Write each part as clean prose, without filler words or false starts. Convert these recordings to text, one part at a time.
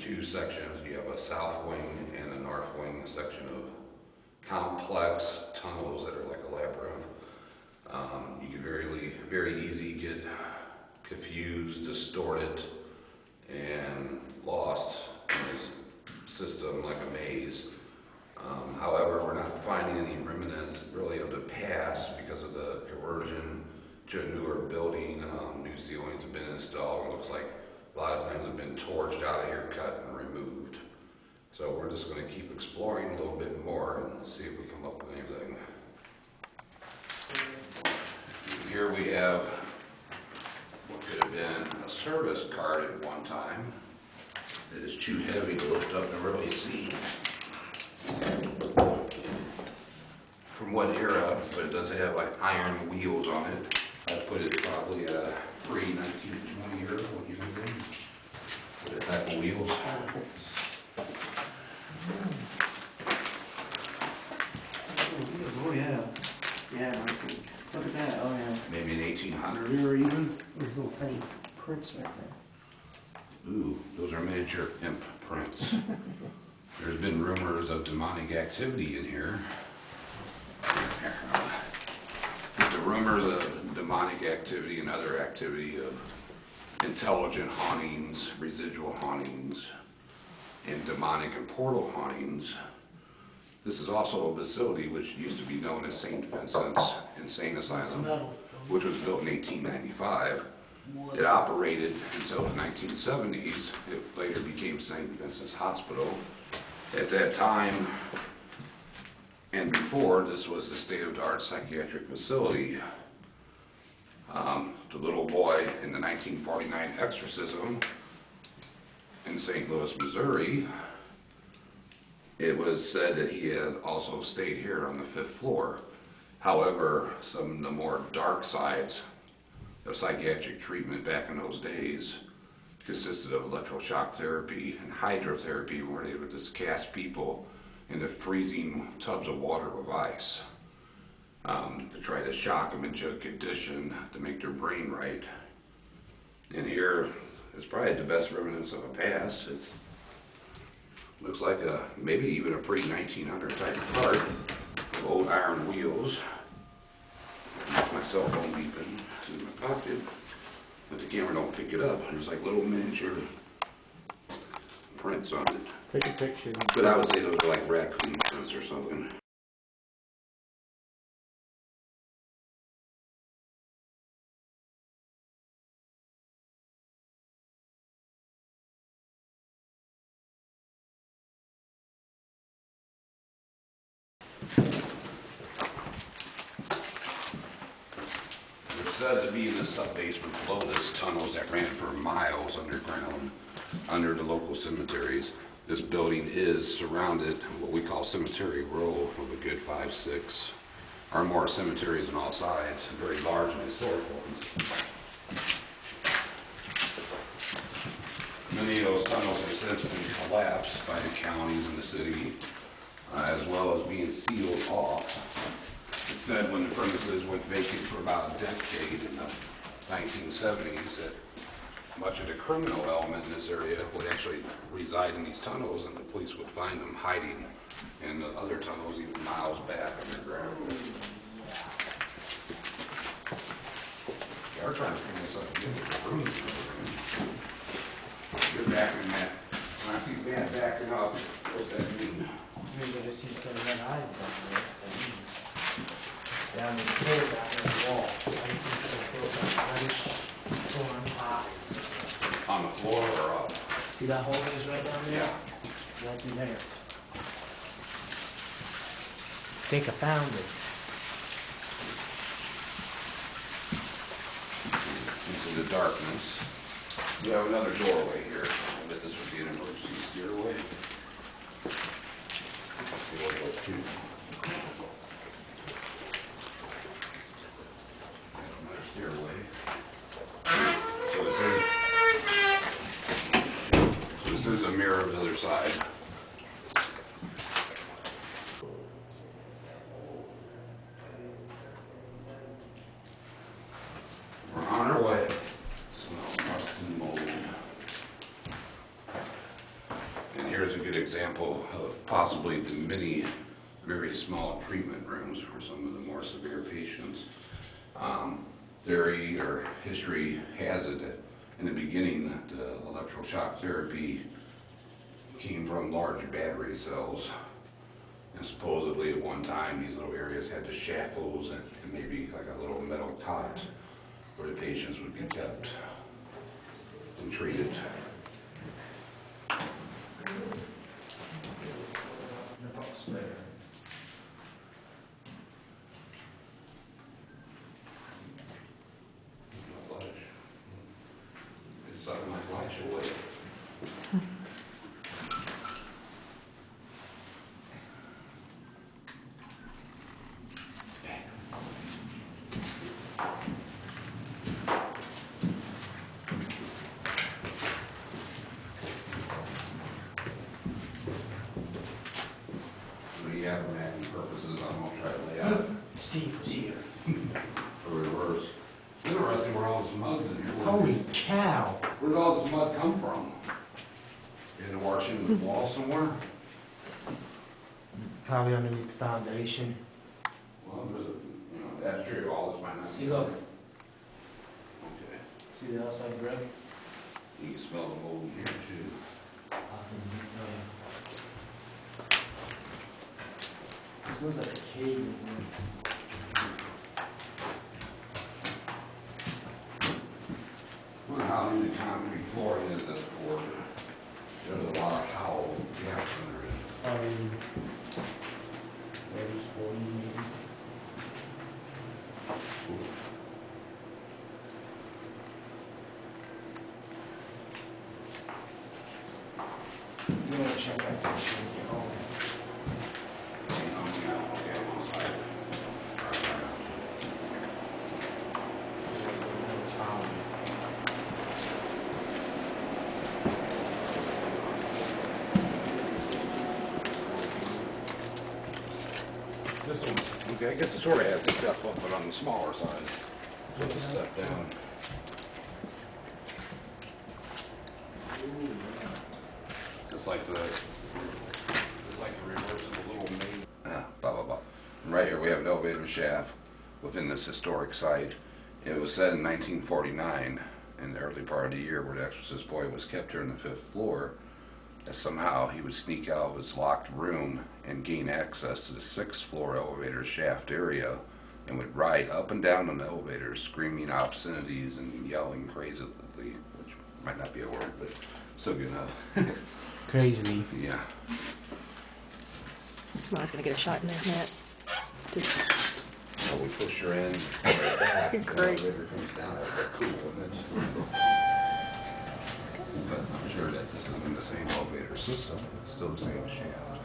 two sections. You have a south wing and a north wing section of complex tunnels that are like a labyrinth. You can very easy get confused, distorted, and lost in this system like a maze. However, we're not finding any remnants really of the past because of the conversion to a newer building. New ceilings have been installed. It looks like a lot of things have been torched out of here, cut and removed. So we're just going to keep exploring a little bit more and see if we come up with anything. Here we have what could have been a service card at one time. It is too heavy to lift up and really see from what era, but it does have like iron wheels on it. I'd put it probably pre-1920 era. What do you think? With that type of wheels. Oh yeah. Yeah, I think. Look at that. Oh yeah. Maybe an 1800 era even. There's little tiny prints right there. Ooh, those are miniature imp prints. There's been rumors of demonic activity in here. The rumors of demonic activity and other activity of intelligent hauntings, residual hauntings, and demonic and portal hauntings. This is also a facility which used to be known as St. Vincent's Insane Asylum, which was built in 1895. It operated until the 1970s. It later became St. Vincent's Hospital. At that time and before, this was the state-of-the-art psychiatric facility. The little boy in the 1949 Exorcism in St. Louis, Missouri, it was said that he had also stayed here on the 5th floor. However, some of the more dark sides of psychiatric treatment back in those days consisted of electroshock therapy and hydrotherapy, where they would just cast people into freezing tubs of water with ice to try to shock them into a condition to make their brain right. And here is probably the best remnants of a past. It looks like maybe even a pre-1900 type cart with old iron wheels. That's my cell phone beeping. It's in my pocket, but the camera don't pick it up. There's like little miniature prints on it. Take a picture. But I would say those are like raccoon prints or something. Said to be in the sub-basement below this tunnels that ran for miles underground under the local cemeteries. This building is surrounded what we call cemetery row of a good 5, 6 or more cemeteries on all sides, very large and historic ones. Many of those tunnels have since been collapsed by the counties and the city, as well as being sealed off. It said when the premises went vacant for about a decade in the 1970s that much of the criminal element in this area would actually reside in these tunnels, and the police would find them hiding in the other tunnels even miles back underground. They are trying to bring this up again. You're backing that. When I see that backing up, what's that mean? Maybe I see some red eyes down there. Down in the hole, down in the wall. I can see some reddish torn eyes. On the floor or up? See that hole is right down there? Yeah. Right in there. I think I found it. Into the darkness. We have another doorway here. I bet this would be an emergency stairway. Let's see what it goes to. Stairway. So this is a mirror of the other side. We're on our way. Smells rust and mold. example of possibly the many very small treatment rooms for some of the more severe patients. Theory or history has it that in the beginning that electroshock therapy came from large battery cells, and supposedly at one time these little areas had the shackles and maybe like a little metal cot where the patients would be kept and treated. It's sucking my flash away. Yeah, for mapping purposes, I'm gonna try to lay out Steve was here. a reverse. Interesting where all this mud is here. Holy cow. Where did all this mud come from? Did it wash into the wall somewhere? Probably underneath the foundation. Well, there's a, that's true, all this might not be. See, look. Okay. See the outside brick? You can smell the mold in here too. It smells like a cave in here. I wonder how many concrete flooring is this for? There's a lot of hollow gaps under it. There's 40 maybe. You want to check that picture when you get home? This one, okay, I guess it sort of has the step up, but on the smaller side. Put the step down. Just like the reverse of a little main. Blah, blah, blah. And right here we have an elevator shaft within this historic site. It was said in 1949, in the early part of the year, where the exorcist boy was kept here on the 5th floor, that somehow he would sneak out of his locked room and gain access to the 6th floor elevator shaft area and would ride up and down on the elevator screaming obscenities and yelling crazily, which might not be a word, but still good enough. Crazily. Yeah. Someone's gonna get a shot in their net. Just So we push her in, right back, and the Great. elevator comes down, that's cool, and it's but I'm sure that this isn't the same elevator system, it's still the same shaft.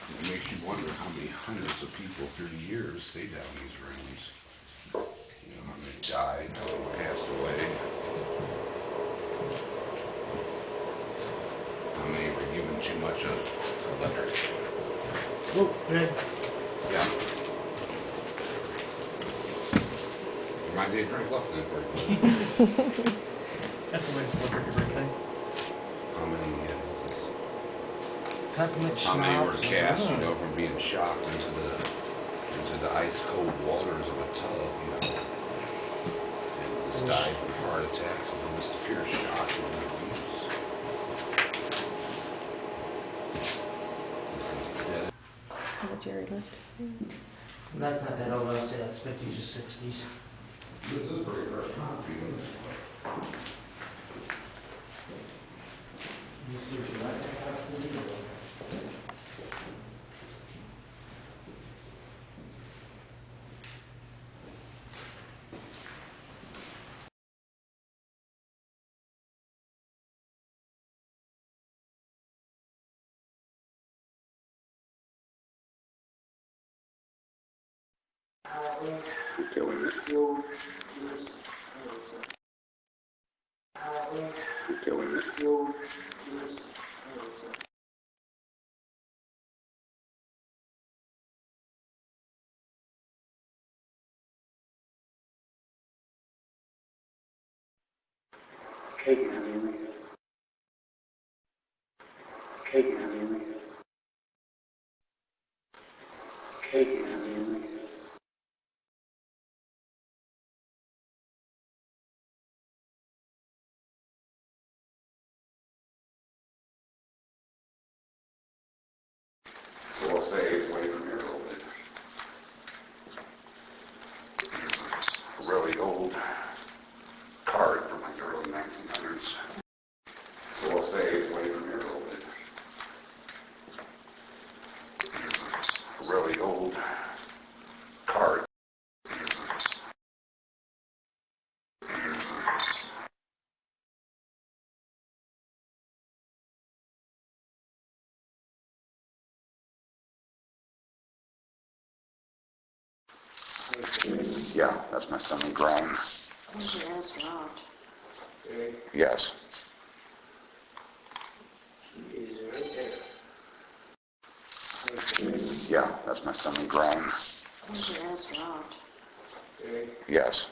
It makes you wonder how many hundreds of people through the years stay down these rooms. You know, how many died, how many passed away, how many were given too much of electric. Oh, good. Yeah. There might be a drink left in it for you. That's a nice look at everything. How many, Peppermint how many were schnapps. cast, you know, from being shocked into the ice cold waters of a tub, you know, and just died from heart attacks and just pure shock and abuse. Dead. the Jerry list. That's not that old, I'll say that's 50s or 60s. This is pretty fresh concrete, isn't it? You see what you like that house to be? Okay, wait a minute. Okay, wait a minute. So we'll say, wait from here a little bit. A really old card from like the early 1900s. So we'll say, wait from here a little bit. A really old card. Yeah, that's my son and grand. Yes. Yeah, that's my son and grand. Yes.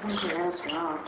Where's your restaurant?